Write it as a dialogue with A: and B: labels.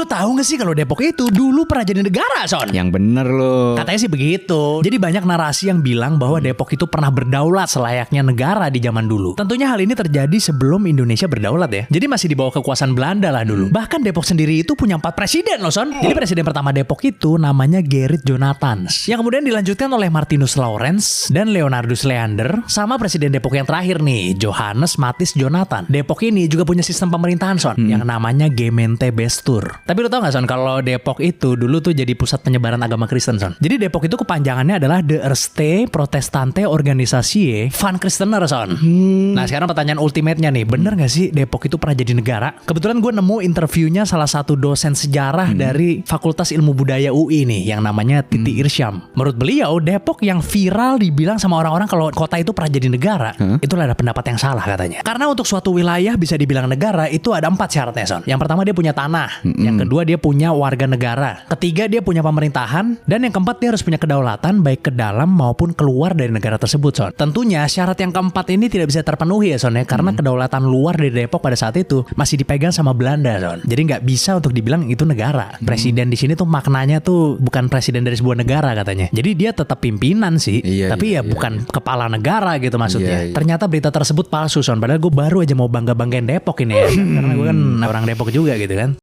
A: Lu tahu gak sih kalau Depok itu dulu pernah jadi negara, Son?
B: Yang bener lo.
A: Katanya sih begitu. Jadi banyak narasi yang bilang bahwa Depok itu pernah berdaulat selayaknya negara di zaman dulu. Tentunya hal ini terjadi sebelum Indonesia berdaulat ya. Jadi masih di bawah kekuasaan Belanda lah dulu. Bahkan Depok sendiri itu punya 4 presiden loh, Son. Jadi presiden pertama Depok itu namanya Gerrit Jonathans, yang kemudian dilanjutkan oleh Martinus Lawrence dan Leonardus Leander, sama presiden Depok yang terakhir nih, Johannes Matthijs Jonathan. Depok ini juga punya sistem pemerintahan, Son, yang namanya Gemeente Bestuur. Tapi lu tau gak, Son, kalau Depok itu dulu tuh jadi pusat penyebaran agama Kristen, Son. Jadi Depok itu kepanjangannya adalah De Eerste Protestante Organisatie van Christener, Son. Nah sekarang pertanyaan ultimate-nya nih, bener gak sih Depok itu pernah jadi negara? Kebetulan gue nemu interviewnya salah satu dosen sejarah dari Fakultas Ilmu Budaya UI nih, yang namanya Titi Irsyam. Menurut beliau, Depok yang viral dibilang sama orang-orang kalau kota itu pernah jadi negara, itulah ada pendapat yang salah katanya. Karena untuk suatu wilayah bisa dibilang negara itu ada 4 syaratnya, Son. Yang pertama dia punya tanah, yang kedua dia punya warga negara, ketiga dia punya pemerintahan, dan yang keempat dia harus punya kedaulatan baik ke dalam maupun keluar dari negara tersebut, Son. Tentunya syarat yang keempat ini tidak bisa terpenuhi ya, Son, ya, karena kedaulatan luar dari Depok pada saat itu masih dipegang sama Belanda, Son. Jadi nggak bisa untuk dibilang itu negara. Presiden di sini tuh maknanya tuh bukan presiden dari sebuah negara katanya. Jadi dia tetap pimpinan sih, tapi bukan kepala negara gitu maksudnya. Ternyata berita tersebut palsu, Son. Padahal gue baru aja mau bangga-banggain Depok ini ya. Karena gue kan orang Depok juga gitu kan.